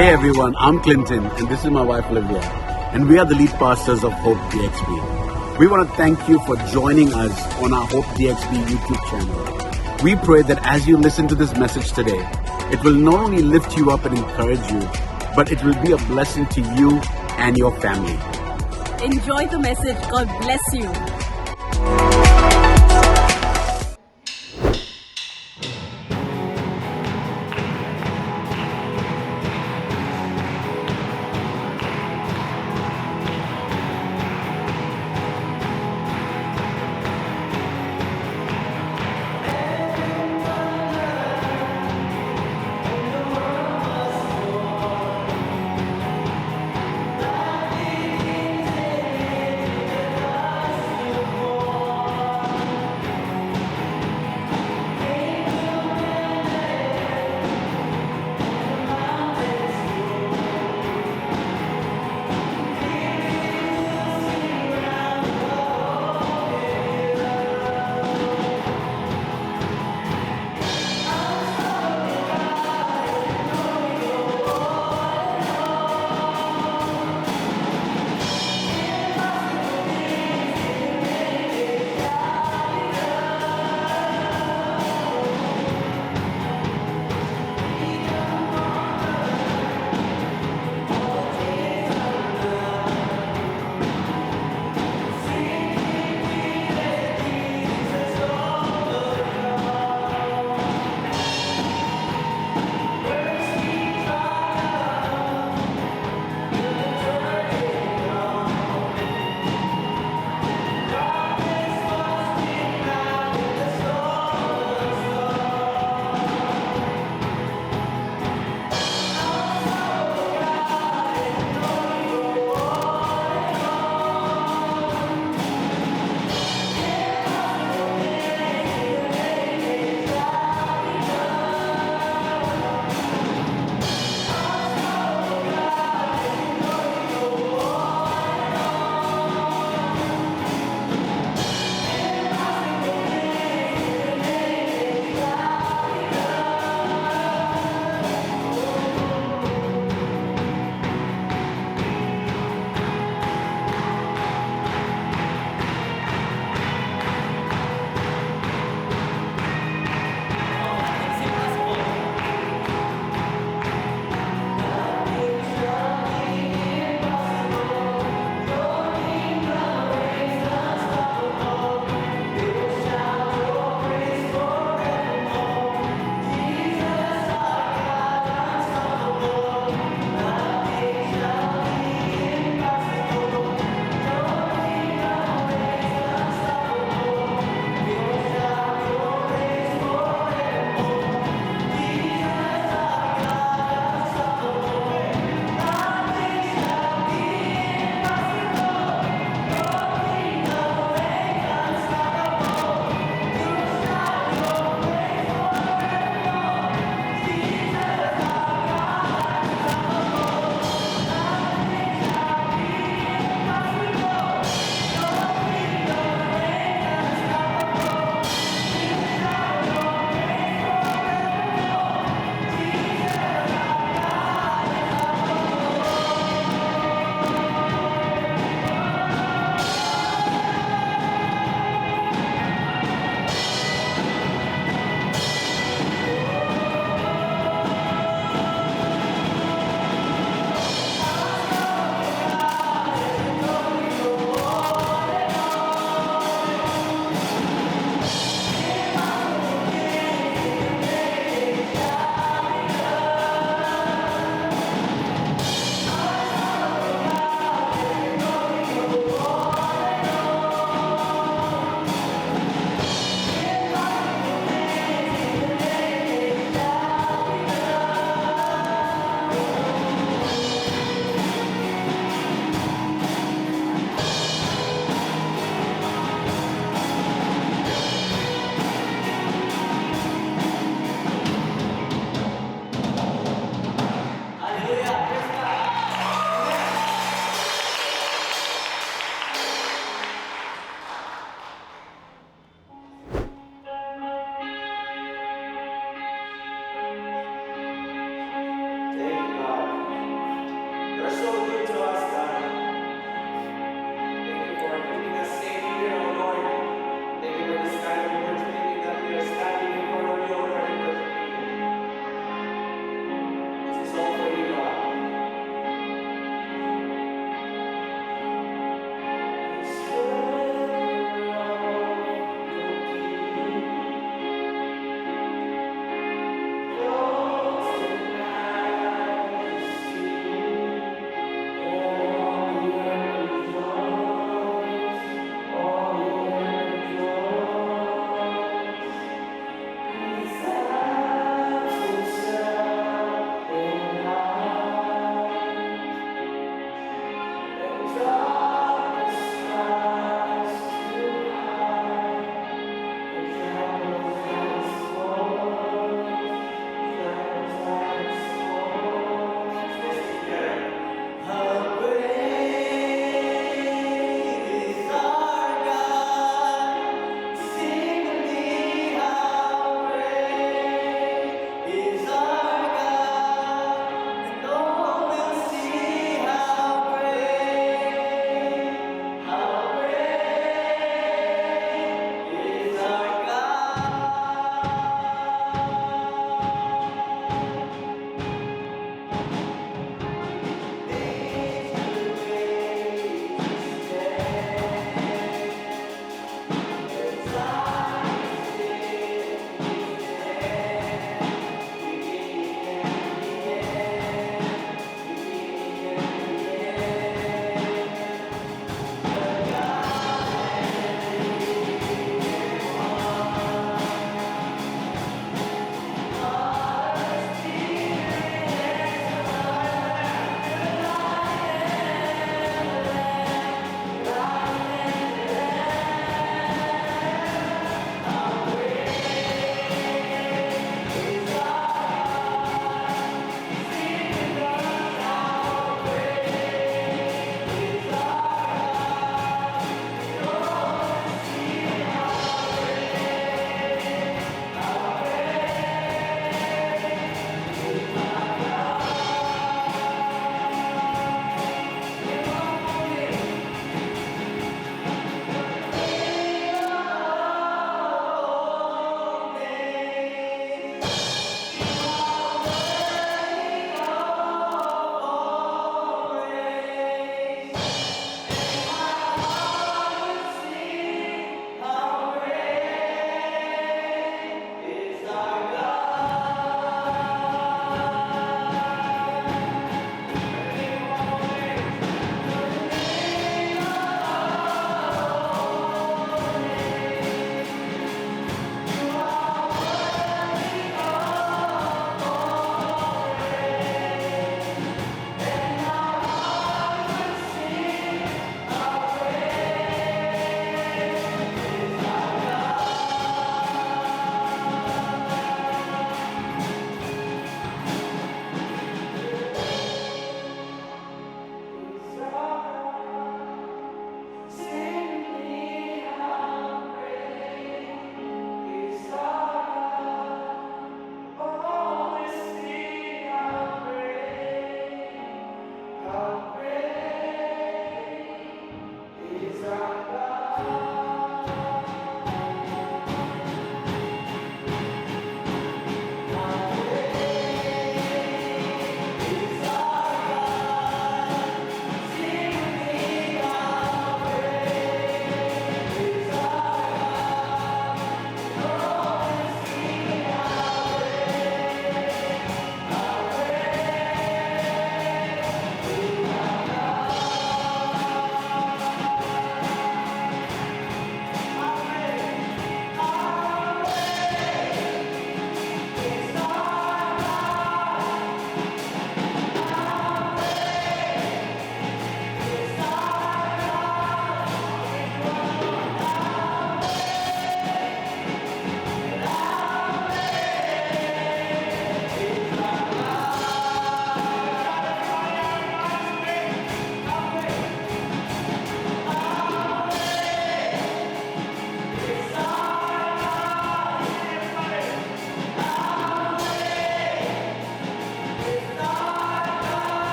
Hey everyone, I'm Clinton and this is my wife Olivia, and we are the lead pastors of Hope DXB. We want to thank you for joining us on our Hope DXB YouTube channel. We pray that as you listen to this message today, it will not only lift you up and encourage you, but it will be a blessing to you and your family. Enjoy the message. God bless you.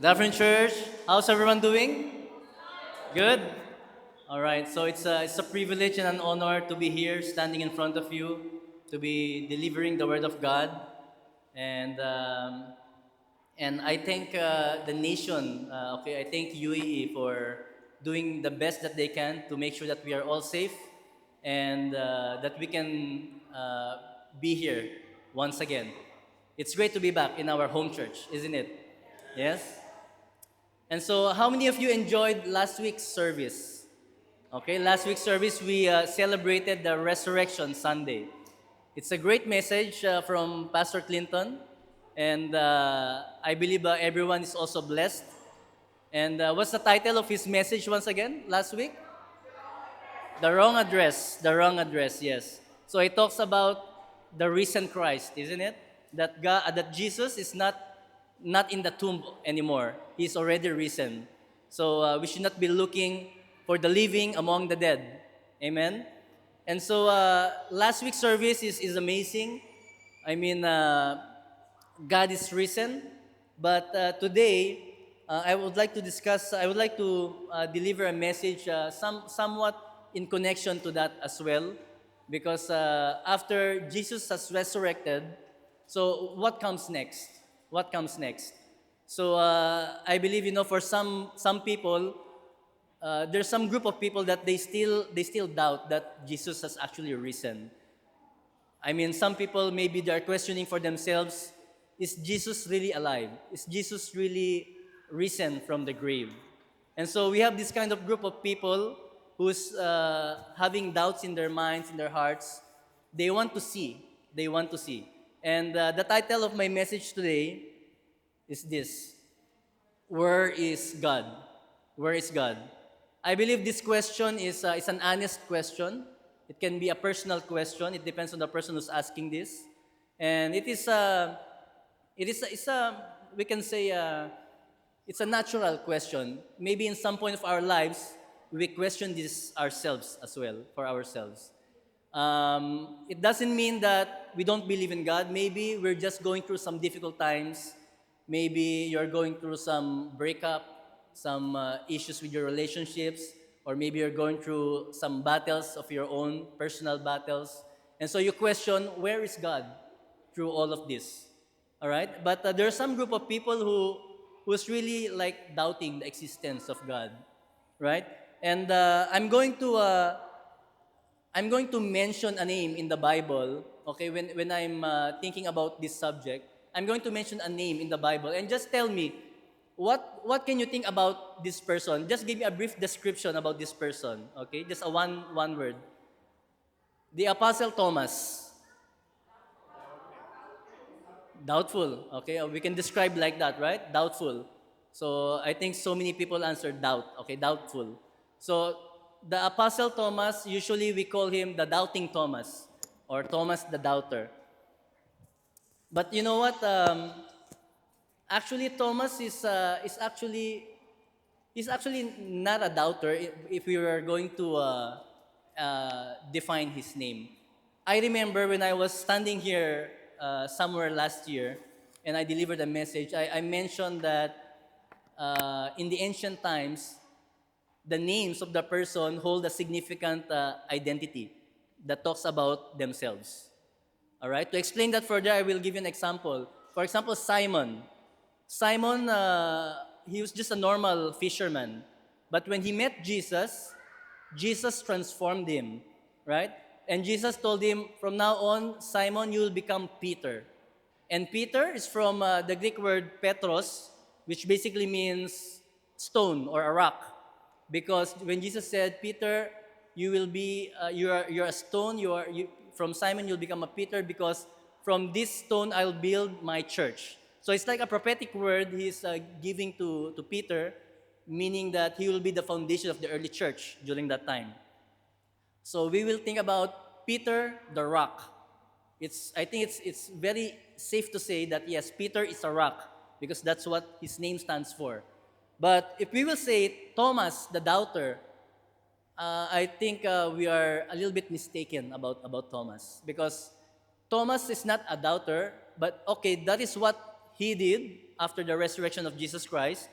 Good afternoon, church. How's everyone doing? Good? All right, so it's a privilege and an honor to be here standing in front of you, to be delivering the Word of God. And, um, and I thank the nation, I thank UAE for doing the best that they can to make sure that we are all safe and that we can be here once again. It's great to be back in our home church, isn't it? Yes? And so, how many of you enjoyed last week's service? Okay, last week's service we celebrated the Resurrection Sunday. It's a great message from Pastor Clinton, and I believe everyone is also blessed. And what's the title of his message once again last week? The wrong address. The wrong address. Yes. So it talks about the risen Christ, isn't it? That that Jesus is not in the tomb anymore. He's already risen. So we should not be looking for the living among the dead. Amen. And so last week's service is amazing. I mean, God is risen. But today, I would like to discuss. I would like to deliver a message, somewhat in connection to that as well, because after Jesus has resurrected, so what comes next? What comes next? So I believe for some people, there's some group of people that they still doubt that Jesus has actually risen. I mean, some people maybe they're questioning for themselves: is Jesus really alive? Is Jesus really risen from the grave? And so we have this kind of group of people who's having doubts in their minds, in their hearts. They want to see. They want to see. And the title of my message today is this: Where is God? Where is God? I believe this question is an honest question. It can be a personal question. It depends on the person who's asking this. And it's a we can say, it's a natural question. Maybe in some point of our lives, we question this ourselves as well, for ourselves. It doesn't mean that we don't believe in God. Maybe we're just going through some difficult times. Maybe you're going through some breakup, some issues with your relationships, or maybe you're going through some battles of your own, personal battles. And so you question, where is God through all of this? All right? But there's some group of people who's really like doubting the existence of God, right? And I'm going to mention a name in the Bible, okay, when I'm thinking about this subject. I'm going to mention a name in the Bible, and just tell me, what can you think about this person? Just give me a brief description about this person, okay? Just a one word. The Apostle Thomas. Doubtful, okay? We can describe like that, right? Doubtful. So I think so many people answered doubt, okay? Doubtful. So the Apostle Thomas, usually we call him the Doubting Thomas, or Thomas the Doubter. But you know what? Actually, Thomas is actually not a doubter if we were going to define his name. I remember when I was standing here somewhere last year and I delivered a message, I mentioned that in the ancient times, the names of the person hold a significant identity that talks about themselves. All right? To explain that further, I will give you an example. For example, Simon. Simon, he was just a normal fisherman. But when he met Jesus, Jesus transformed him, right? And Jesus told him, from now on, Simon, you will become Peter. And Peter is from the Greek word Petros, which basically means stone or a rock. Because when Jesus said, Peter, you will be, you're a stone, from Simon you'll become a Peter, because from this stone I'll build my church. So it's like a prophetic word he's giving to Peter, meaning that he will be the foundation of the early church during that time. So we will think about Peter the rock. I think it's very safe to say that yes, Peter is a rock, because that's what his name stands for. But if we will say Thomas the doubter, I think we are a little bit mistaken about Thomas, because Thomas is not a doubter, but okay, that is what he did after the resurrection of Jesus Christ.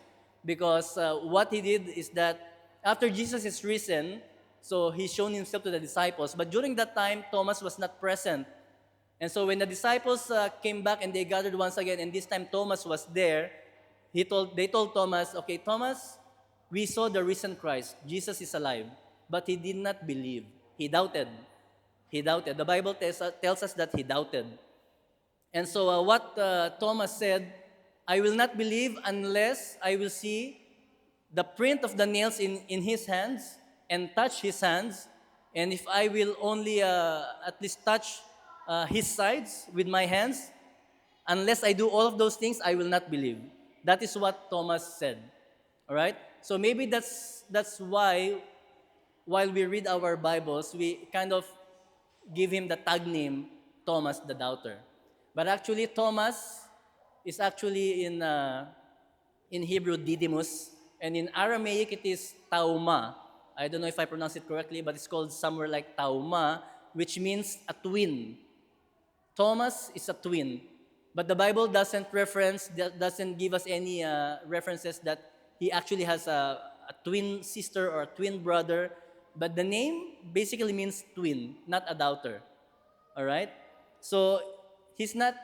because what he did is that after Jesus is risen, so he's shown himself to the disciples. But during that time, Thomas was not present. And so when the disciples came back and they gathered once again, and this time Thomas was there, they told Thomas, okay, Thomas, we saw the risen Christ. Jesus is alive. But he did not believe. He doubted. He doubted. The Bible tells us that he doubted. And so what Thomas said, I will not believe unless I will see the print of the nails in his hands and touch his hands. And if I will only at least touch his sides with my hands, unless I do all of those things, I will not believe. That is what Thomas said. All right? So maybe that's why while we read our Bibles, we kind of give him the tag name Thomas the Doubter. But actually, Thomas is actually in Hebrew Didymus, and in Aramaic it is Tauma. I don't know if I pronounce it correctly, but it's called somewhere like Tauma, which means a twin. Thomas is a twin, but the Bible doesn't give us any references that he actually has a twin sister or a twin brother. But the name basically means twin, not a doubter. All right? So he's not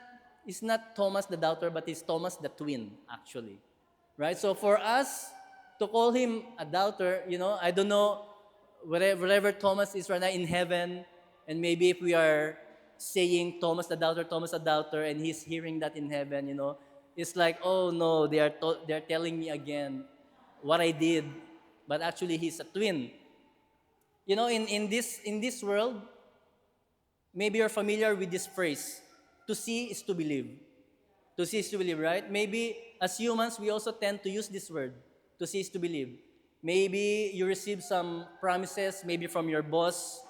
Thomas the doubter, but he's Thomas the twin, actually. Right? So for us to call him a doubter, I don't know wherever Thomas is right now in heaven, and maybe if we are saying Thomas the doubter, and he's hearing that in heaven, it's like, oh no, they're telling me again what I did, but actually he's a twin. In this world, maybe you're familiar with this phrase, to see is to believe. To see is to believe, right? Maybe as humans, we also tend to use this word, to see is to believe. Maybe you receive some promises, maybe from your boss,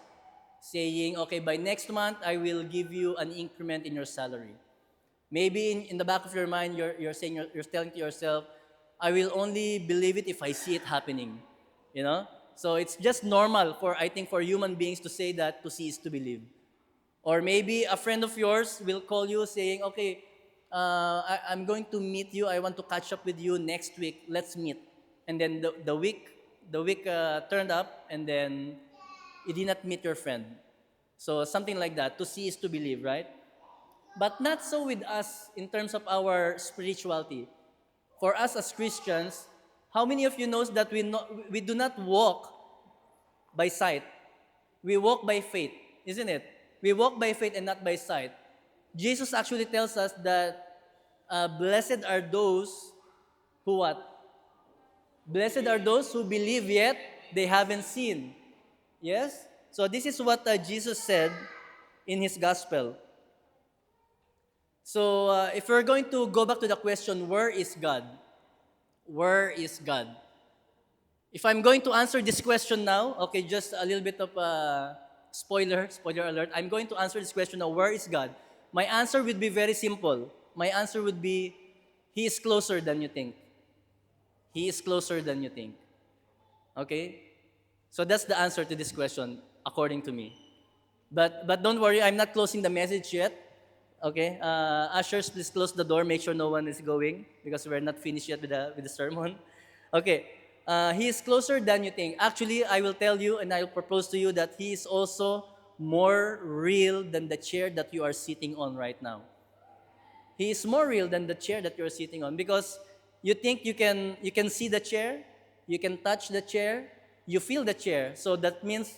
saying, okay, by next month, I will give you an increment in your salary. Maybe in the back of your mind, you're telling to yourself, I will only believe it if I see it happening. So it's just normal for human beings to say that, to see is to believe. Or maybe a friend of yours will call you saying, okay, I'm going to meet you. I want to catch up with you next week. Let's meet. And then the week turned up, and then you did not meet your friend. So something like that. To see is to believe, right? But not so with us in terms of our spirituality. For us as Christians, how many of you knows that we do not walk by sight? We walk by faith, isn't it? We walk by faith and not by sight. Jesus actually tells us that blessed are those who what? Blessed are those who believe yet they haven't seen. Yes? So this is what Jesus said in his gospel. So if we're going to go back to the question, where is God? Where is God? If I'm going to answer this question now, okay, just a little bit of spoiler alert. I'm going to answer this question now, where is God? My answer would be very simple. My answer would be, He is closer than you think. He is closer than you think. Okay? So that's the answer to this question, according to me. But don't worry, I'm not closing the message yet. Okay? Ushers, please close the door. Make sure no one is going, because we're not finished yet with the sermon. Okay. He is closer than you think. Actually, I will tell you and I will propose to you that He is also more real than the chair that you are sitting on right now. He is more real than the chair that you are sitting on, because you think you can see the chair, you can touch the chair, you feel the chair. So that means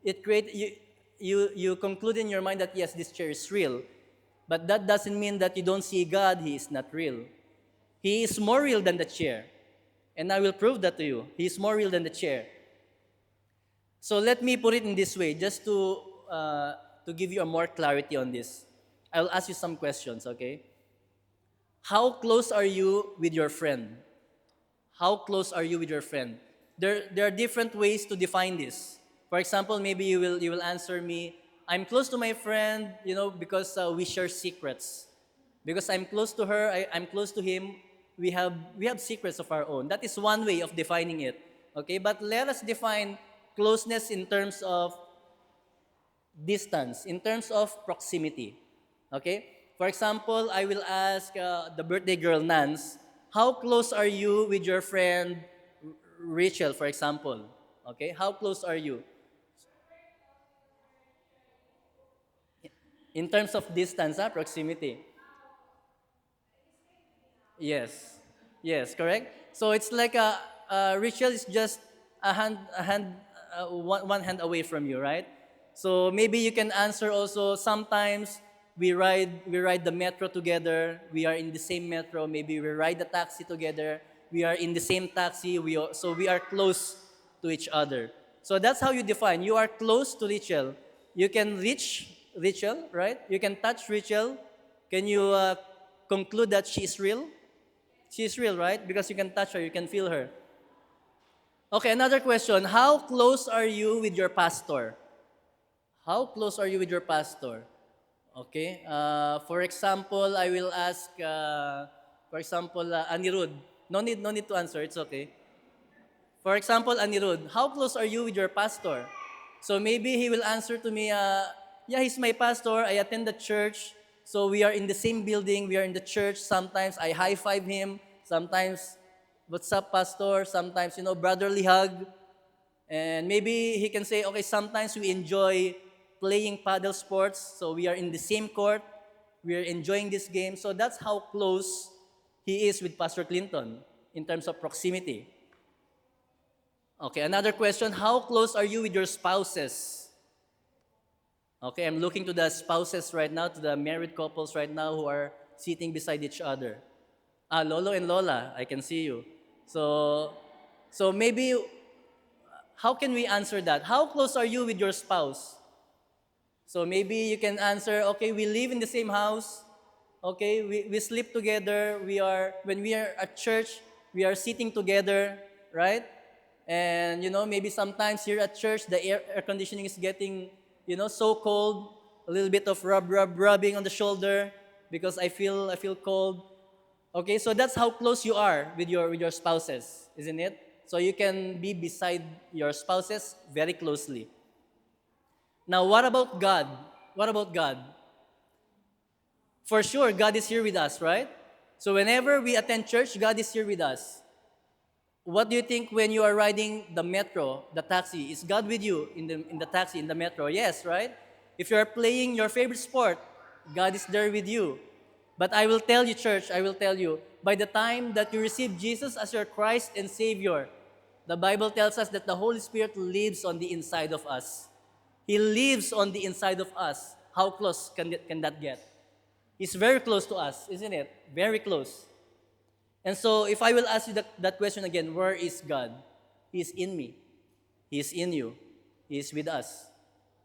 you conclude in your mind that yes, this chair is real. But that doesn't mean that you don't see God. He is not real. He is more real than the chair. And I will prove that to you. He is more real than the chair. So let me put it in this way, just to give you a more clarity on this. I will ask you some questions, okay? How close are you with your friend? How close are you with your friend? There are different ways to define this. For example, maybe you will answer me, I'm close to my friend, because we share secrets. Because I'm close to her, I'm close to him, we have secrets of our own. That is one way of defining it. Okay, but let us define closeness in terms of distance, in terms of proximity. Okay? For example, I will ask the birthday girl, Nance, How close are you with your friend Rachel, for example? Okay, how close are you? In terms of distance, proximity. Yes, yes, correct. So it's like a ritual is just one hand away from you, right? So maybe you can answer also. Sometimes we ride the metro together. We are in the same metro. Maybe we ride the taxi together. We are in the same taxi. So we are close to each other. So that's how you define. You are close to Rachel. You can reach Rachel, right? You can touch Rachel. Can you conclude that she is real? She is real, right? Because you can touch her, you can feel her. Okay, another question. How close are you with your pastor? How close are you with your pastor? Okay. For example, I will ask, Anirudh. No need to answer. It's okay. For example, Anirudh, how close are you with your pastor? So maybe he will answer to me, yeah, he's my pastor. I attend the church. So we are in the same building. We are in the church. Sometimes I high five him. Sometimes, what's up, pastor? Sometimes, brotherly hug. And maybe he can say, okay, sometimes we enjoy playing paddle sports. So we are in the same court. We are enjoying this game. So that's how close he is with Pastor Clinton in terms of proximity. Okay, another question. How close are you with your spouses? Okay, I'm looking to the spouses right now, to the married couples right now who are sitting beside each other. Lolo and Lola, I can see you. So maybe, how can we answer that? How close are you with your spouse? So maybe you can answer, okay, we live in the same house. Okay, we sleep together. When we are at church, we are sitting together, right? And, maybe sometimes here at church, the air conditioning is getting, so cold. A little bit of rubbing on the shoulder because I feel cold. Okay, so that's how close you are with your spouses, isn't it? So you can be beside your spouses very closely. Now, what about God? What about God? For sure, God is here with us, right? So whenever we attend church, God is here with us. What do you think when you are riding the metro, the taxi? Is God with you in the taxi, in the metro? Yes, right? If you are playing your favorite sport, God is there with you. But I will tell you, church, I will tell you, by the time that you receive Jesus as your Christ and Savior, the Bible tells us that the Holy Spirit lives on the inside of us. He lives on the inside of us. How close can that get? He's very close to us, isn't it? Very close. And so if I will ask you that question again, where is God? He is in me. He is in you. He is with us.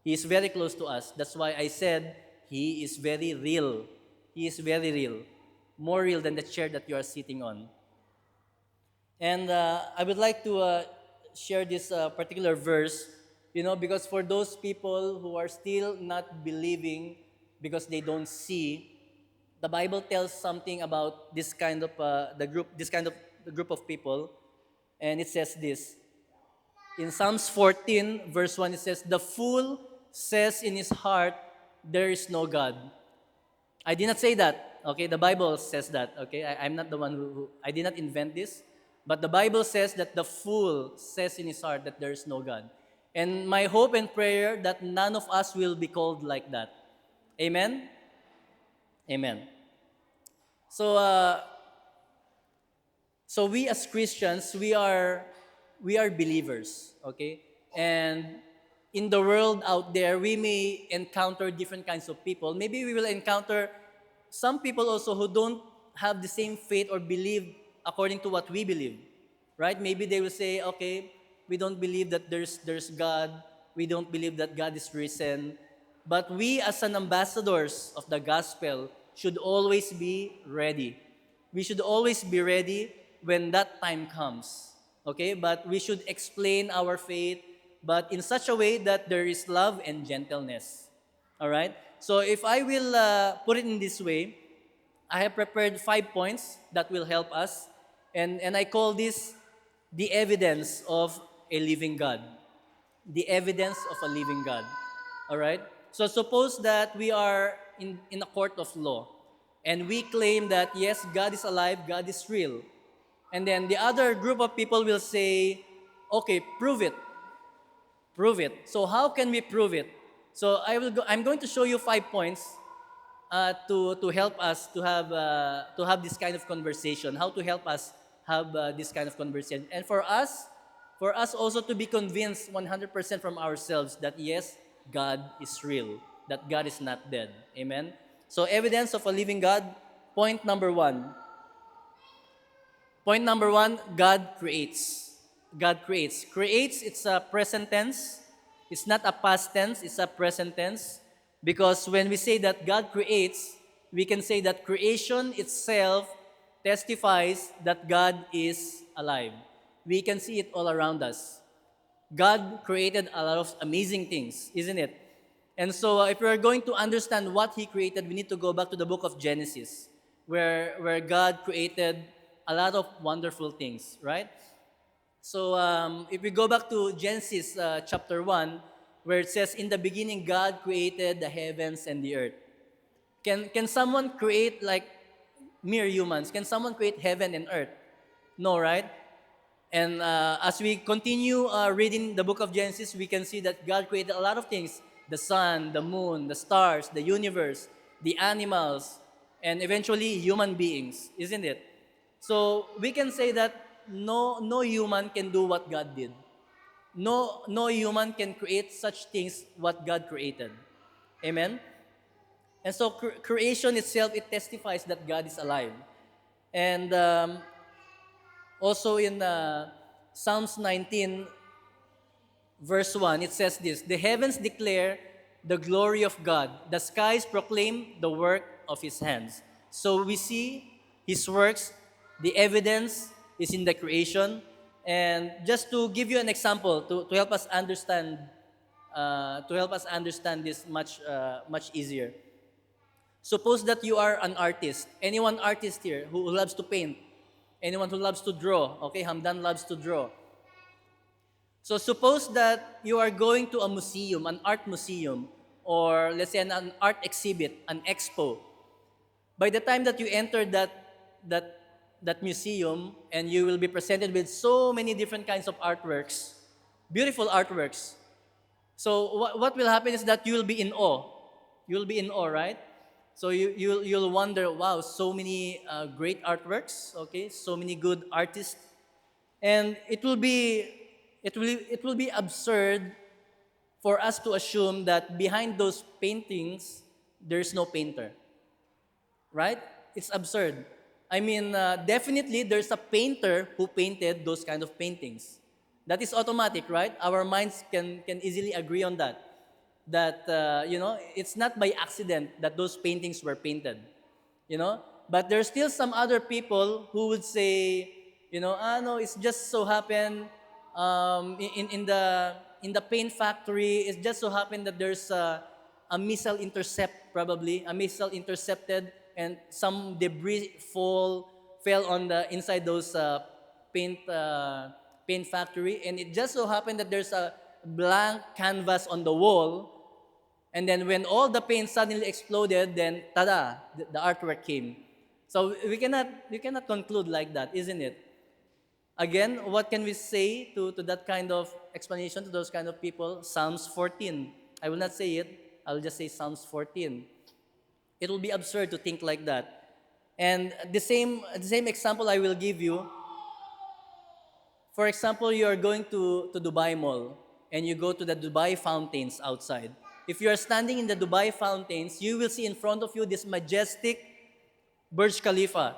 He is very close to us. That's why I said He is very real. He is very real. More real than the chair that you are sitting on. And I would like to share this particular verse, because for those people who are still not believing because they don't see, the Bible tells something about this kind of the group of people, and it says this. In Psalms 14, verse 1, it says, "The fool says in his heart, there is no God." I did not say that. Okay, the Bible says that. Okay, I'm not the one who I did not invent this, but the Bible says that the fool says in his heart that there is no God. And my hope and prayer that none of us will be called like that. Amen? Amen. So we as Christians, we are believers, okay? And in the world out there, we may encounter different kinds of people. Maybe we will encounter some people also who don't have the same faith or believe according to what we believe, right? Maybe they will say, okay, we don't believe that there's God. We don't believe that God is risen. But we as an ambassadors of the gospel should always be ready. We should always be ready when that time comes. Okay? But we should explain our faith, but in such a way that there is love and gentleness. All right? So if I will put it in this way, I have prepared 5 points that will help us. And I call this the evidence of a living God. The evidence of a living God. All right? So suppose that we are in a court of law, and we claim that, yes, God is alive, God is real. And then the other group of people will say, okay, prove it. Prove it. So how can we prove it? So I'm going to show you 5 points to help us to have this kind of conversation. How to help us have this kind of conversation, and for us also to be convinced 100% from ourselves that yes, God is real, that God is not dead. Amen. So evidence of a living God. Point number one. Point number one, God creates. God creates. Creates, it's a present tense. It's not a past tense, it's a present tense. Because when we say that God creates, we can say that creation itself testifies that God is alive. We can see it all around us. God created a lot of amazing things, isn't it? And so if we are going to understand what He created, we need to go back to the book of Genesis, where God created a lot of wonderful things, right? So if we go back to Genesis chapter 1, where it says, in the beginning God created the heavens and the earth. Can someone create, like mere humans, can someone create heaven and earth? No, right? And as we continue reading the book of Genesis, we can see that God created a lot of things. The sun, the moon, the stars, the universe, the animals, and eventually human beings, isn't it? So we can say that no human can do what God did. No human can create such things what God created. Amen? And so creation itself, it testifies that God is alive. And also in Psalms 19, verse 1, it says this, the heavens declare the glory of God. The skies proclaim the work of His hands. So we see His works. The evidence is in the creation. And just to give you an example, to help us understand this much easier. Suppose that you are an artist. Anyone artist here who loves to paint? Anyone who loves to draw? Okay, Hamdan loves to draw. So suppose that you are going to a museum, an art museum, or let's say an art exhibit, an expo. By the time that you enter that museum, and you will be presented with so many different kinds of artworks, beautiful artworks. So what will happen is that you will be in awe. You'll be in awe, right? So you'll wonder, wow, so many great artworks, okay, so many good artists, and it will be absurd for us to assume that behind those paintings there's no painter, right? It's absurd. I mean, definitely there's a painter who painted those kind of paintings. That is automatic, right? Our minds can easily agree on that. That, it's not by accident that those paintings were painted, But there's still some other people who would say, no, it's just so happened, in the paint factory, it just so happened that there's a missile intercepted, and some debris fell on the inside those paint factory, and it just so happened that there's a blank canvas on the wall, and then when all the paint suddenly exploded, then tada, the artwork came. So we cannot conclude like that, isn't it? Again, what can we say to that kind of explanation, to those kind of people? Psalms 14. I will not say it. I will just say Psalms 14. It will be absurd to think like that. And the same example I will give you. For example, you are going to Dubai Mall, and you go to the Dubai fountains outside. If you are standing in the Dubai fountains, you will see in front of you this majestic Burj Khalifa.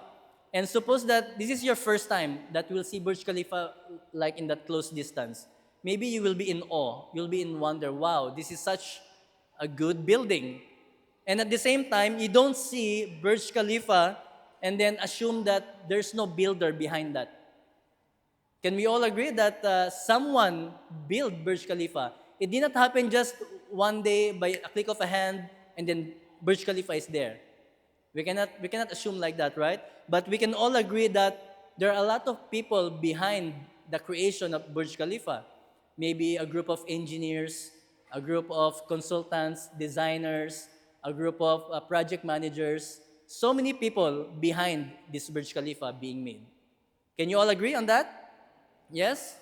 And suppose that this is your first time that you will see Burj Khalifa like in that close distance. Maybe you will be in awe. You'll be in wonder, wow, this is such a good building. And at the same time, you don't see Burj Khalifa and then assume that there's no builder behind that. Can we all agree that someone built Burj Khalifa? It did not happen just one day by a click of a hand and then Burj Khalifa is there. We cannot assume like that, right? But we can all agree that there are a lot of people behind the creation of Burj Khalifa. Maybe a group of engineers, a group of consultants, designers, a group of project managers. So many people behind this Burj Khalifa being made. Can you all agree on that? Yes?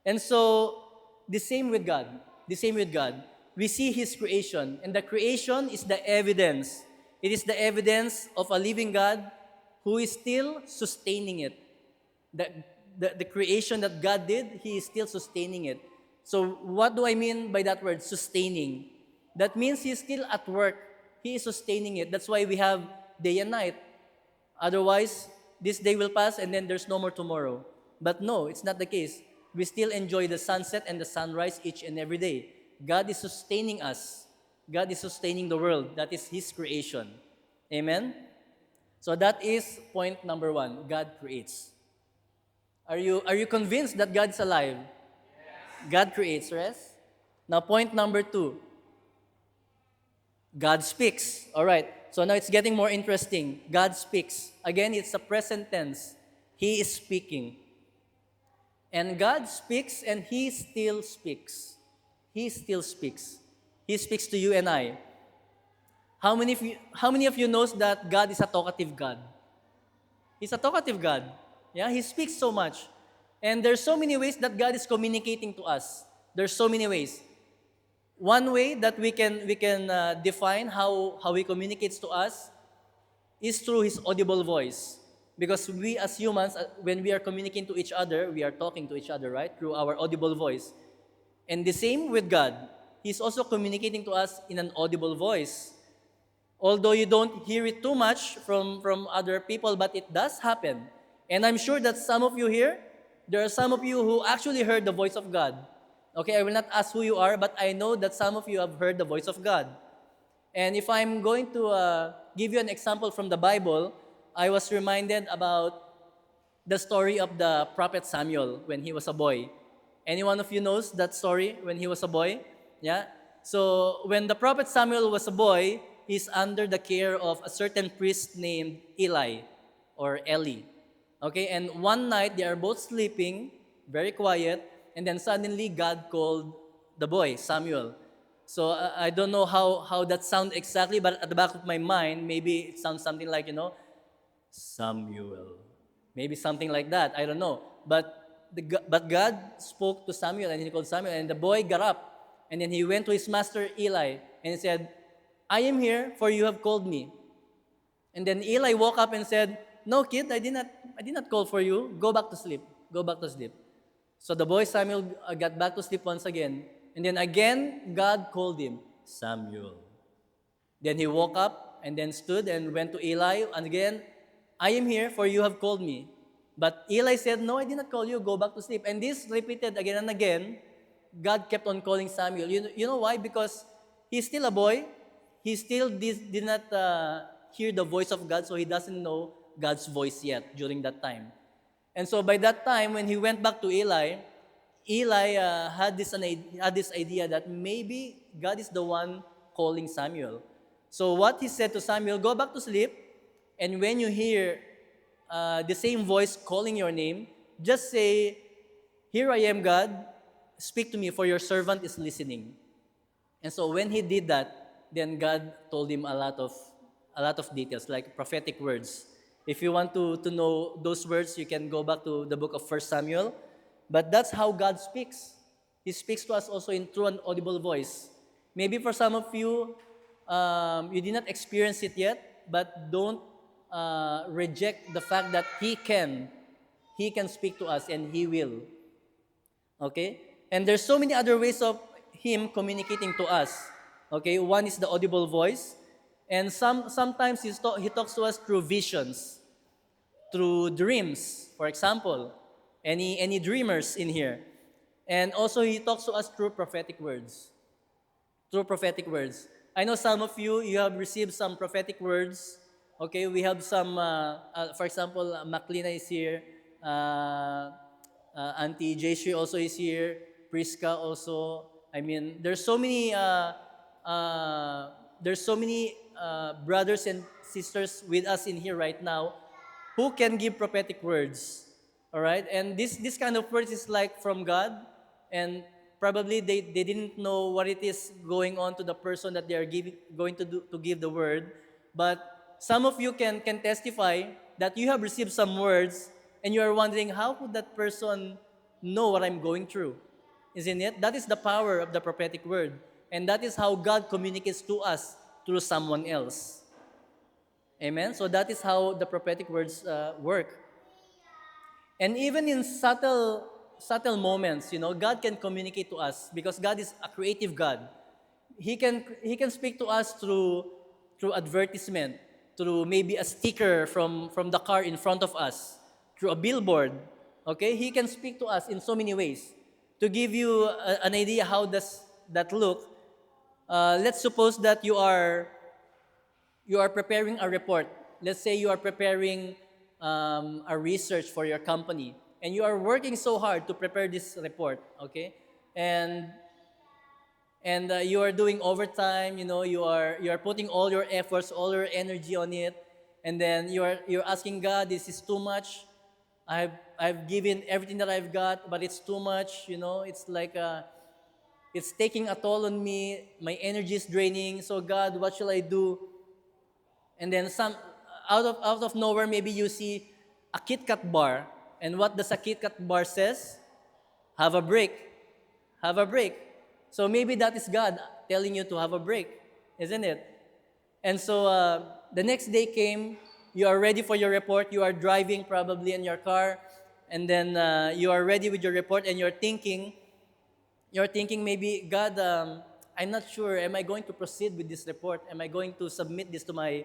And so, the same with God. The same with God. We see His creation, and the creation is the evidence. It is the evidence of a living God who is still sustaining it. The creation that God did, He is still sustaining it. So, what do I mean by that word, sustaining? That means He's still at work. He is sustaining it. That's why we have day and night. Otherwise, this day will pass and then there's no more tomorrow. But no, it's not the case. We still enjoy the sunset and the sunrise each and every day. God is sustaining us. God is sustaining the world. That is His creation. Amen? So that is point number 1. God creates. Are you convinced that God is alive? Yes. God creates, right? Now point number 2. God speaks. All right. So now it's getting more interesting. God speaks. Again, it's a present tense. He is speaking. And God speaks and He still speaks. He still speaks. He speaks to you and I. How many of you knows that God is a talkative God? He's a talkative God. Yeah, He speaks so much. And there's so many ways that God is communicating to us. There's so many ways. One way that we can define how He communicates to us is through His audible voice. Because we as humans, when we are communicating to each other, we are talking to each other, right? Through our audible voice. And the same with God. He's also communicating to us in an audible voice. Although you don't hear it too much from other people, but it does happen. And I'm sure that some of you here, there are some of you who actually heard the voice of God. Okay, I will not ask who you are, but I know that some of you have heard the voice of God. And if I'm going to give you an example from the Bible, I was reminded about the story of the prophet Samuel when he was a boy. Any one of you knows that story when he was a boy? Yeah? So when the prophet Samuel was a boy, he's under the care of a certain priest named Eli or Eli. Okay, and one night they are both sleeping, very quiet, and then suddenly God called the boy, Samuel. So I don't know how that sounds exactly, but at the back of my mind, maybe it sounds something like, Samuel. Maybe something like that, I don't know. But God spoke to Samuel and He called Samuel, and the boy got up, and then he went to his master Eli, and he said, I am here, for you have called me. And then Eli woke up and said, no, kid, I did not call for you. Go back to sleep. Go back to sleep. So the boy Samuel got back to sleep once again. And then again, God called him, Samuel. Then he woke up and then stood and went to Eli. And again, I am here, for you have called me. But Eli said, no, I did not call you. Go back to sleep. And this repeated again and again. God kept on calling Samuel. You know why? Because he's still a boy. He still did not hear the voice of God, so he doesn't know God's voice yet during that time. And so by that time, when he went back to Eli had this idea that maybe God is the one calling Samuel. So what he said to Samuel, go back to sleep, and when you hear the same voice calling your name, just say, here I am, God, speak to me, for your servant is listening. And so when he did that, then God told him a lot of details, like prophetic words. If you want to know those words, you can go back to the book of 1 Samuel. But that's how God speaks. He speaks to us also through an audible voice. Maybe for some of you, you did not experience it yet, but don't reject the fact that He can speak to us, and He will. Okay? And there's so many other ways of Him communicating to us. Okay? One is the audible voice. And sometimes He talks to us through visions, through dreams, for example. Any dreamers in here? And also He talks to us through prophetic words. Through prophetic words. I know some of you have received some prophetic words. Okay, we have some, for example, Maclina is here. Auntie Jayshree also is here. Priska also. I mean, there's so many brothers and sisters with us in here right now who can give prophetic words. All right? And this kind of words is like from God, and probably they didn't know what it is going on to the person that they are going to give the word. But some of you can testify that you have received some words and you are wondering, how could that person know what I'm going through? Isn't it? That is the power of the prophetic word. And that is how God communicates to us through someone else. Amen? So that is how the prophetic words work. And even in subtle moments, God can communicate to us because God is a creative God. He can speak to us through advertisement, through maybe a sticker from the car in front of us, through a billboard. Okay? He can speak to us in so many ways. To give you an idea how does that look, let's suppose that you are preparing a report. Let's say you are preparing a research for your company, and you are working so hard to prepare this report, okay? And you are doing overtime. You are putting all your efforts, all your energy on it, and then you're asking God, this is too much. I've given everything that I've got, but it's too much. It's like it's taking a toll on me. My energy is draining. So God, what shall I do? And then out of nowhere, maybe you see a Kit Kat bar. And what does a Kit Kat bar says? Have a break. Have a break. So maybe that is God telling you to have a break, isn't it? And so the next day came, you are ready for your report, you are driving probably in your car, and then you are ready with your report, and you're thinking maybe, God, I'm not sure, am I going to proceed with this report? Am I going to submit this to my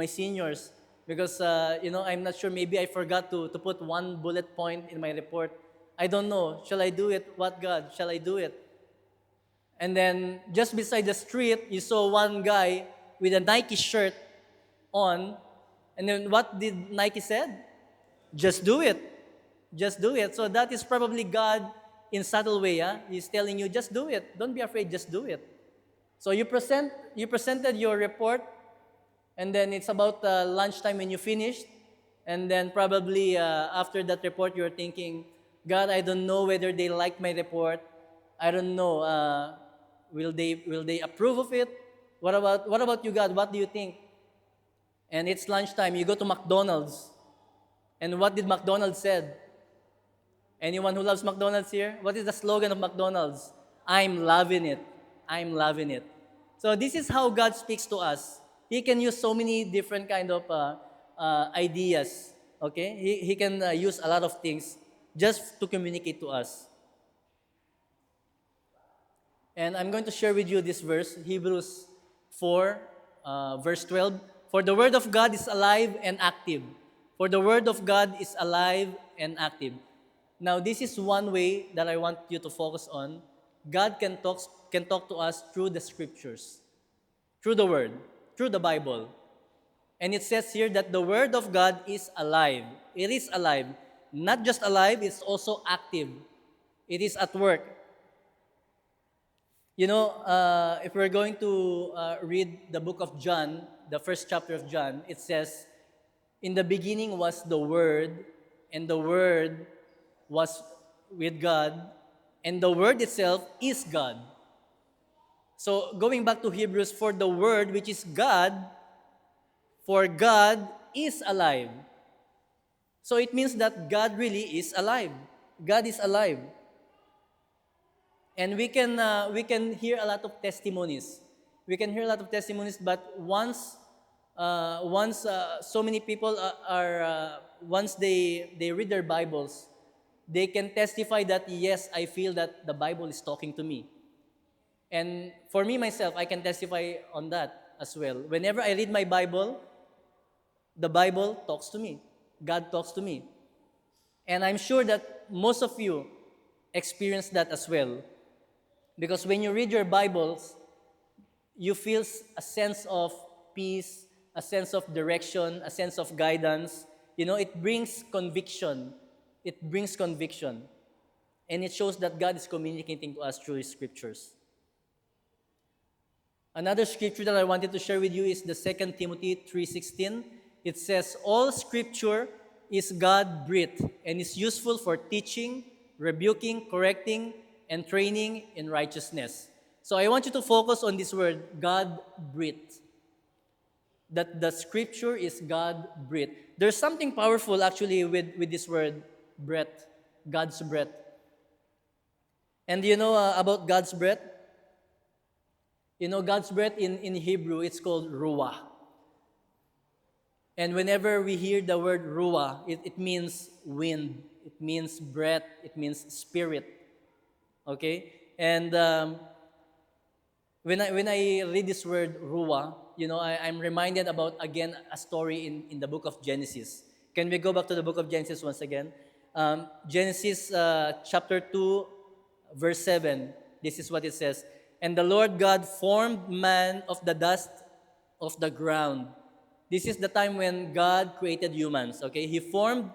seniors? Because, I'm not sure, maybe I forgot to put one bullet point in my report. I don't know, shall I do it? What, God, shall I do it? And then just beside the street, you saw one guy with a Nike shirt on. And then what did Nike said? Just do it. Just do it. So that is probably God in subtle way. He's telling you, just do it. Don't be afraid, just do it. So you presented your report, and then it's about lunchtime when you finished. And then probably after that report, you're thinking, God, I don't know whether they like my report. I don't know. Will they approve of it? What about you, God? What do you think? And it's lunchtime. You go to McDonald's. And what did McDonald's said? Anyone who loves McDonald's here? What is the slogan of McDonald's? I'm loving it. I'm loving it. So this is how God speaks to us. He can use so many different kind of ideas. Okay? He can use a lot of things just to communicate to us. And I'm going to share with you this verse, Hebrews 4, verse 12. For the word of God is alive and active. For the word of God is alive and active. Now, this is one way that I want you to focus on. God can talk to us through the scriptures, through the word, through the Bible. And it says here that the word of God is alive. It is alive. Not just alive, it's also active. It is at work. If we're going to read the book of John, the first chapter of John, it says, in the beginning was the Word, and the Word was with God, and the Word itself is God. So going back to Hebrews, for the Word, which is God, for God is alive. So it means that God really is alive. God is alive. And we can hear a lot of testimonies. We can hear a lot of testimonies, but once so many people once they read their Bibles, they can testify that, yes, I feel that the Bible is talking to me. And for me, myself, I can testify on that as well. Whenever I read my Bible, the Bible talks to me. God talks to me. And I'm sure that most of you experience that as well. Because when you read your Bibles, you feel a sense of peace, a sense of direction, a sense of guidance. It brings conviction. It brings conviction. And it shows that God is communicating to us through His scriptures. Another scripture that I wanted to share with you is the 2 Timothy 3:16. It says, all scripture is God-breathed and is useful for teaching, rebuking, correcting, and training in righteousness. So I want you to focus on this word, God-breathed. that the scripture is God-breathed. There's something powerful actually with this word, breath, God's breath. And do you know about God's breath? You know, God's breath in Hebrew, it's called ruah. And whenever we hear the word ruah, it means wind, it means breath, it means spirit. Okay? And when I read this word ruah, you know, I'm reminded about, again, a story in the book of Genesis. Can we go back to the book of Genesis once again? Genesis chapter 2, verse 7. This is what it says. And the Lord God formed man of the dust of the ground. This is the time when God created humans, okay? He formed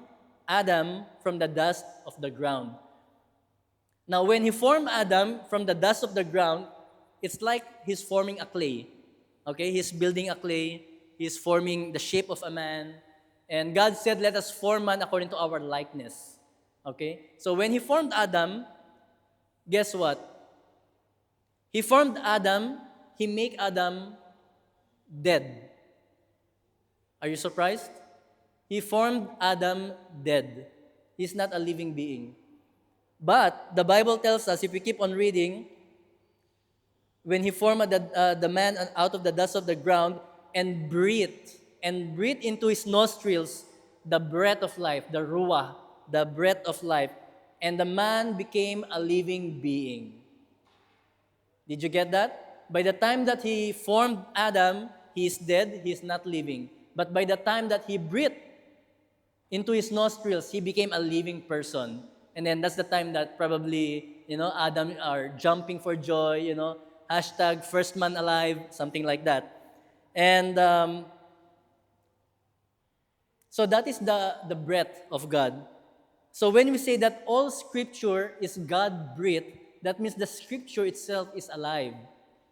Adam from the dust of the ground. Now, when He formed Adam from the dust of the ground, it's like He's forming a clay, okay? He's building a clay. He's forming the shape of a man. And God said, let us form man according to our likeness, okay? So when He formed Adam, guess what? He formed Adam, He made Adam dead. Are you surprised? He formed Adam dead. He's not a living being. But the Bible tells us, if we keep on reading, when He formed the man out of the dust of the ground and breathed into his nostrils the breath of life, the ruah, the breath of life, and the man became a living being. Did you get that? By the time that He formed Adam, he is dead, he is not living. But by the time that He breathed into his nostrils, he became a living person. And then that's the time that probably, you know, Adam are jumping for joy, you know, hashtag first man alive, something like that. And so that is the breath of God. So when we say that all scripture is God-breathed, that means the scripture itself is alive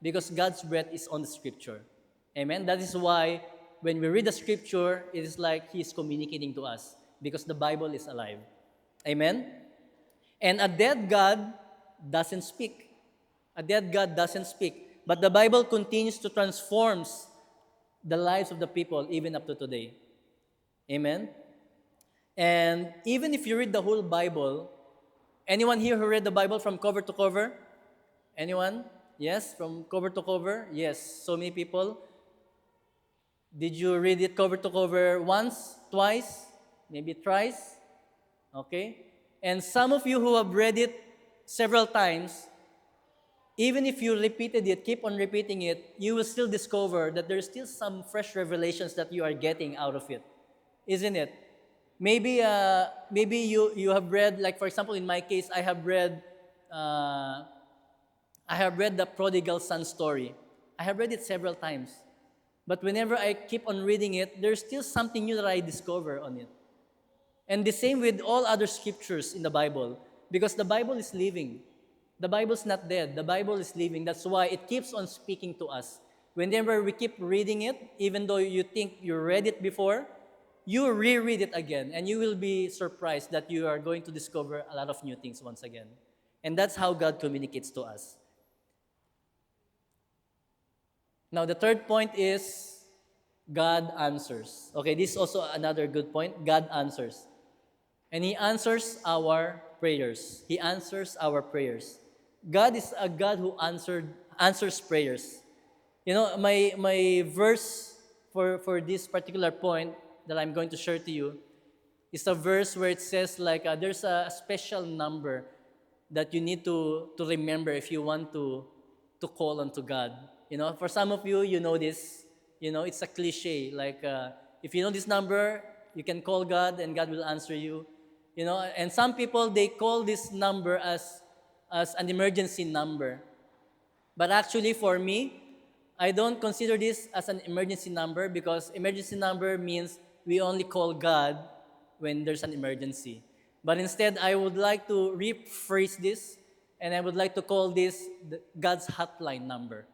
because God's breath is on the scripture. Amen? That is why when we read the scripture, it is like He is communicating to us because the Bible is alive. Amen? And a dead God doesn't speak. A dead God doesn't speak. But the Bible continues to transform the lives of the people even up to today. Amen? And even if you read the whole Bible, anyone here who read the Bible from cover to cover? Anyone? Yes, from cover to cover? Yes, so many people. Did you read it cover to cover once, twice, maybe thrice? Okay? And some of you who have read it several times, even if you repeated it, keep on repeating it, you will still discover that there's still some fresh revelations that you are getting out of it. Isn't it? Maybe you have read, like for example, in my case, I have read the prodigal son story. I have read it several times. But whenever I keep on reading it, there's still something new that I discover on it. And the same with all other scriptures in the Bible, because the Bible is living. The Bible's not dead. The Bible is living. That's why it keeps on speaking to us. Whenever we keep reading it, even though you think you read it before, you reread it again, and you will be surprised that you are going to discover a lot of new things once again. And that's how God communicates to us. Now, the third point is God answers. Okay, this is also another good point. God answers. And He answers our prayers. He answers our prayers. God is a God who answers prayers. You know, my verse for this particular point that I'm going to share to you is a verse where it says like there's a special number that you need to remember if you want to call unto God. You know, for some of you, you know this. You know, it's a cliche. Like, if you know this number, you can call God and God will answer you. You know, and some people, they call this number as an emergency number. But actually, for me, I don't consider this as an emergency number because emergency number means we only call God when there's an emergency. But instead, I would like to rephrase this, and I would like to call this God's hotline number.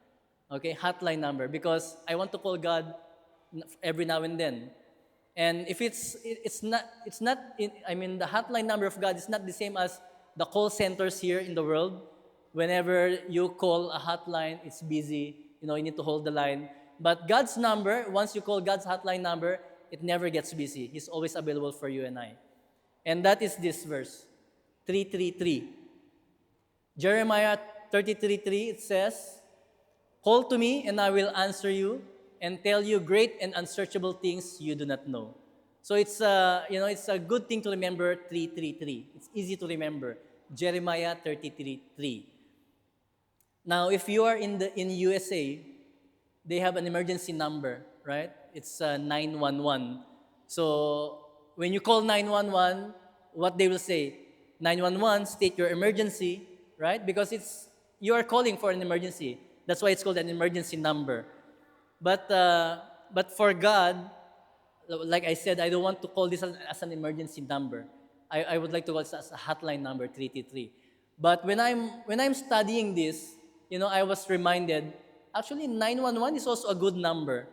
Okay, hotline number, because I want to call God every now and then. And if the hotline number of God is not the same as the call centers here in the world. Whenever you call a hotline, it's busy. You know, you need to hold the line. But God's number, once you call God's hotline number, it never gets busy. He's always available for you and I. And that is this verse, 333. Jeremiah 33:3, it says, "Call to me and I will answer you and tell you great and unsearchable things you do not know." So it's it's a good thing to remember 333. It's easy to remember. Jeremiah 33:3. Now, if you are in USA, they have an emergency number, right? It's 911. So when you call 911, what they will say, 911, state your emergency, right? Because you are calling for an emergency. That's why it's called an emergency number. But for God, like I said, I don't want to call this as an emergency number. I would like to call it as a hotline number, 333. But when I'm studying this, I was reminded, actually 911 is also a good number.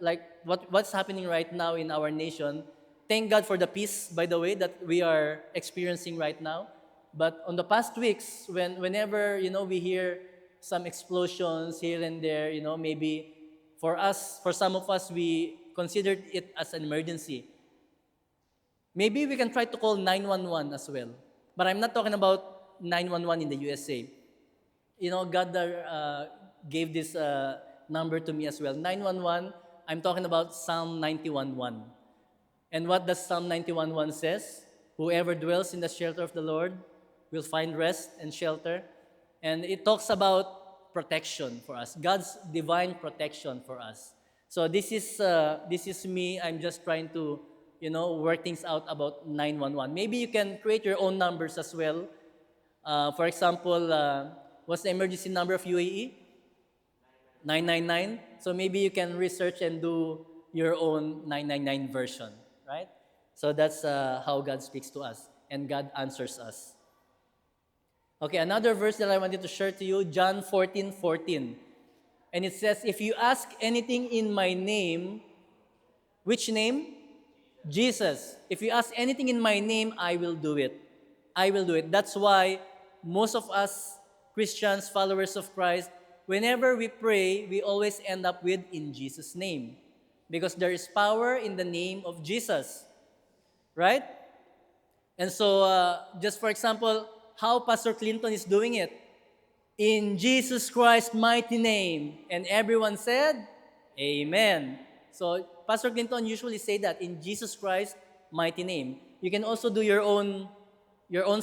Like what's happening right now in our nation. Thank God for the peace, by the way, that we are experiencing right now. But on the past weeks, whenever we hear some explosions here and there, maybe for some of us, we considered it as an emergency. Maybe we can try to call 911 as well. But I'm not talking about 911 in the USA. God gave this number to me as well. 911, I'm talking about Psalm 91:1. And what does Psalm 91:1 says? Whoever dwells in the shelter of the Lord will find rest and shelter. And it talks about protection for us, God's divine protection for us. So this is me. I'm just trying to, work things out about 911. Maybe you can create your own numbers as well. For example, what's the emergency number of UAE? 999. So maybe you can research and do your own 999 version, right? So that's how God speaks to us, and God answers us. Okay, another verse that I wanted to share to you, John 14:14. And it says, if you ask anything in my name, which name? Jesus. If you ask anything in my name, I will do it. I will do it. That's why most of us Christians, followers of Christ, whenever we pray, we always end up with in Jesus' name. Because there is power in the name of Jesus. Right? And so, just for example, how Pastor Clinton is doing it. In Jesus Christ's mighty name. And everyone said, Amen. So, Pastor Clinton usually say that, in Jesus Christ's mighty name. You can also do your own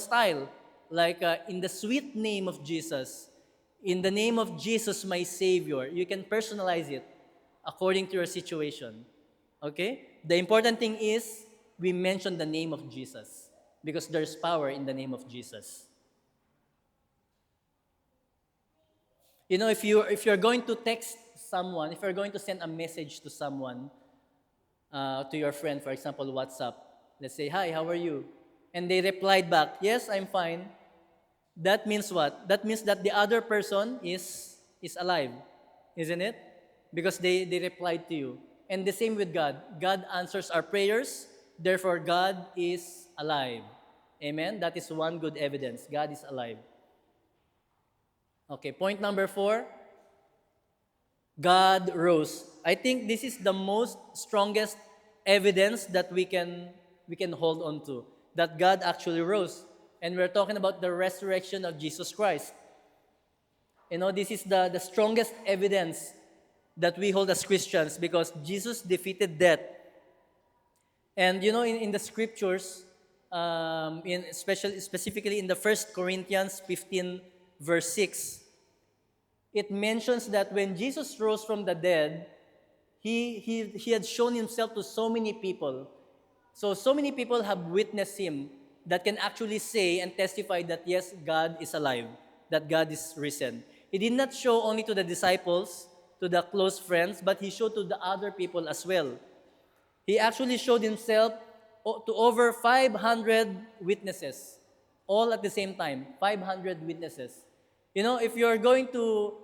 style. Like, in the sweet name of Jesus. In the name of Jesus, my Savior. You can personalize it according to your situation. Okay? The important thing is, we mention the name of Jesus. Because there's power in the name of Jesus. If you're going to text someone, if you're going to send a message to someone, to your friend, for example, WhatsApp, let's say, hi, how are you? And they replied back, yes, I'm fine. That means what? That means that the other person is alive, isn't it? Because they replied to you. And the same with God. God answers our prayers, therefore God is alive. Amen? That is one good evidence. God is alive. Okay, point number 4. God rose. I think this is the most strongest evidence that we can hold on to. That God actually rose. And we're talking about the resurrection of Jesus Christ. This is the strongest evidence that we hold as Christians because Jesus defeated death. And in the scriptures, specifically in the 1 Corinthians 15, verse 6, it mentions that when Jesus rose from the dead, he had shown himself to so many people. So many people have witnessed him that can actually say and testify that yes, God is alive, that God is risen. He did not show only to the disciples, to the close friends, but he showed to the other people as well. He actually showed himself to over 500 witnesses, all at the same time, 500 witnesses. If you're going to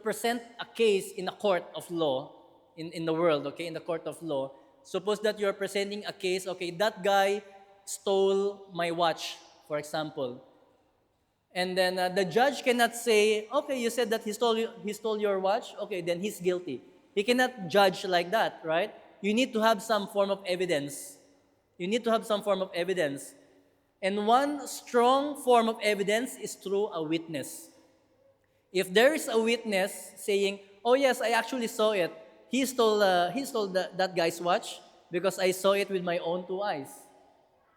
present a case in a court of law, in the world, okay, in the court of law, suppose that you're presenting a case, okay, that guy stole my watch, for example. And then the judge cannot say, okay, you said that he stole your watch. Okay, then he's guilty. He cannot judge like that, right? You need to have some form of evidence. You need to have some form of evidence. And one strong form of evidence is through a witness. If there is a witness saying, oh yes, I actually saw it. He stole that guy's watch because I saw it with my own two eyes.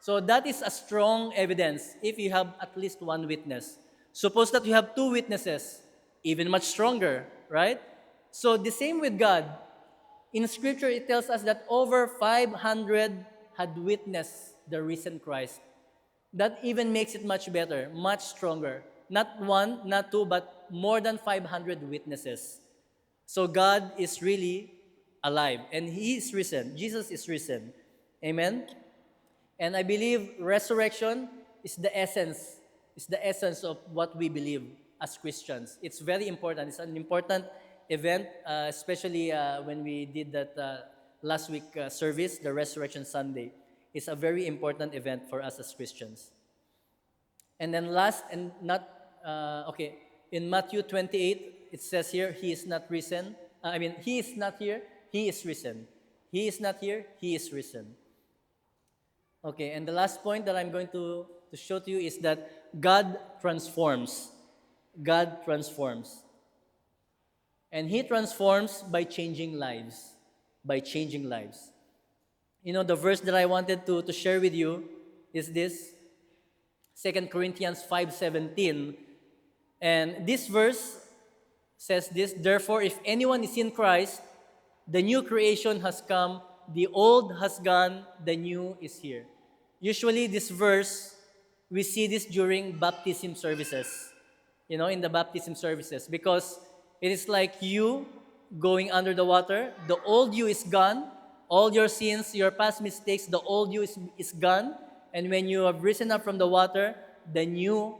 So that is a strong evidence if you have at least one witness. Suppose that you have two witnesses, even much stronger, right? So the same with God. In Scripture, it tells us that over 500 had witnessed the risen Christ. That even makes it much better, much stronger. Not one, not two, but more than 500 witnesses. So God is really alive and He is risen. Jesus is risen. Amen? And I believe resurrection is the essence of what we believe as Christians. It's very important. It's an important event, especially when we did that last week service, the Resurrection Sunday. It's a very important event for us as Christians. And then last and not, in Matthew 28, it says here, He is not risen. He is not here, He is risen. He is not here, He is risen. Okay, and the last point that I'm going to show to you is that God transforms. God transforms. And He transforms by changing lives. By changing lives. You know, the verse that I wanted to share with you is this, 2 Corinthians 5:17. And this verse says this, therefore, if anyone is in Christ, the new creation has come, the old has gone, the new is here. Usually this verse, we see this during baptism services. You know, in the baptism services. Because it is like you going under the water. The old you is gone. All your sins, your past mistakes, the old you is gone. And when you have risen up from the water, the new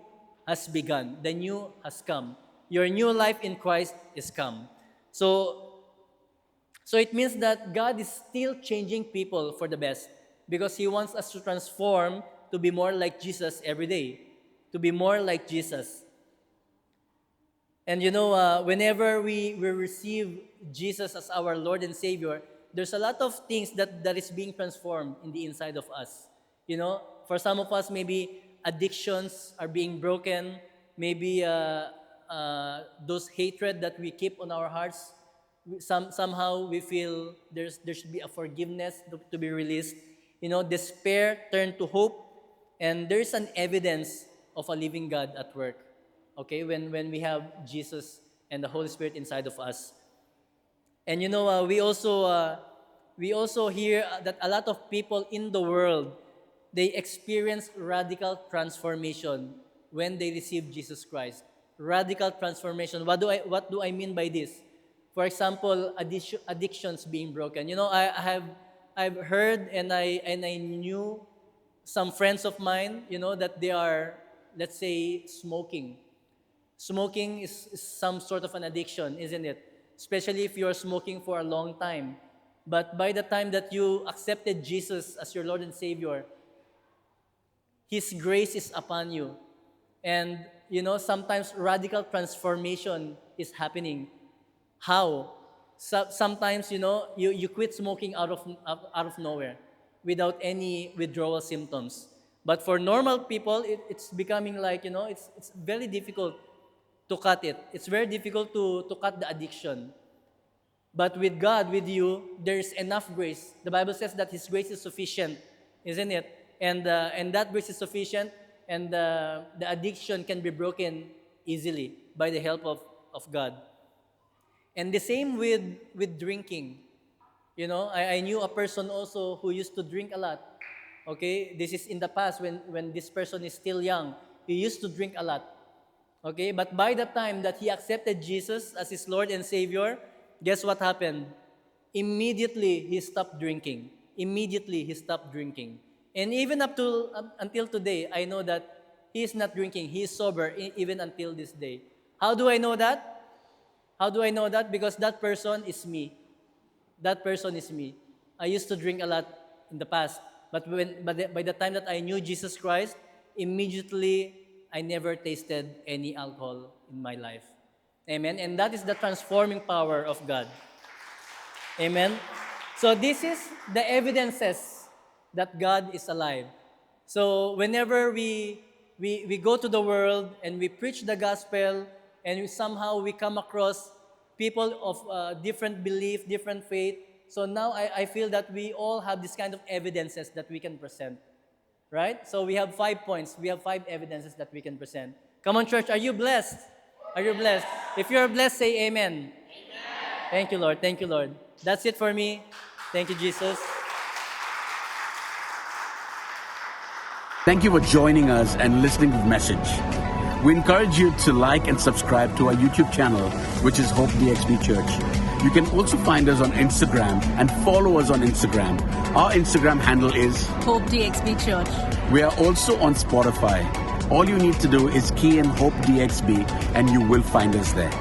has begun. The new has come. Your new life in Christ is come. So it means that God is still changing people for the best because He wants us to transform to be more like Jesus every day. To be more like Jesus. And you know, whenever we receive Jesus as our Lord and Savior, there's a lot of things that is being transformed in the inside of us. You know, for some of us, maybe addictions are being broken. Maybe those hatred that we keep on our hearts, somehow we feel there should be a forgiveness to be released. You know, despair turned to hope. And there's an evidence of a living God at work. Okay, when we have Jesus and the Holy Spirit inside of us. And you know, we also hear that a lot of people in the world, they experience radical transformation when they receive Jesus Christ. Radical transformation. What do I mean by this? For example, addictions being broken. You know, I've heard and I knew some friends of mine, you know, that they are, let's say, smoking. Smoking is some sort of an addiction, isn't it? Especially if you're smoking for a long time. But by the time that you accepted Jesus as your Lord and Savior, His grace is upon you. And, you know, sometimes radical transformation is happening. How? Sometimes, you know, you quit smoking out of nowhere without any withdrawal symptoms. But for normal people, it's becoming like, you know, it's very difficult to cut it. It's very difficult to cut the addiction. But with God, with you, there's enough grace. The Bible says that His grace is sufficient, isn't it? And that grace is sufficient, and the addiction can be broken easily by the help of God. And the same with drinking. You know, I knew a person also who used to drink a lot. Okay, this is in the past when this person is still young. He used to drink a lot. Okay, but by the time that he accepted Jesus as his Lord and Savior, guess what happened? Immediately he stopped drinking. Immediately he stopped drinking. And even until today, I know that he is not drinking. He is sober even until this day. How do I know that? How do I know that? Because that person is me. That person is me. I used to drink a lot in the past. But by the time that I knew Jesus Christ, immediately I never tasted any alcohol in my life. Amen. And that is the transforming power of God. Amen. So this is the evidences that God is alive. So whenever we go to the world and we preach the gospel and somehow we come across people of different belief, different faith. So now I feel that we all have this kind of evidences that we can present. Right? So we have 5 points. We have 5 evidences that we can present. Come on, church. Are you blessed? Are you blessed? If you're blessed, say amen. Amen. Thank you, Lord. Thank you, Lord. That's it for me. Thank you, Jesus. Thank you for joining us and listening to the message. We encourage you to like and subscribe to our YouTube channel, which is Hope DXB Church. You can also find us on Instagram and follow us on Instagram. Our Instagram handle is Hope DXB Church. We are also on Spotify. All you need to do is key in Hope DXB and you will find us there.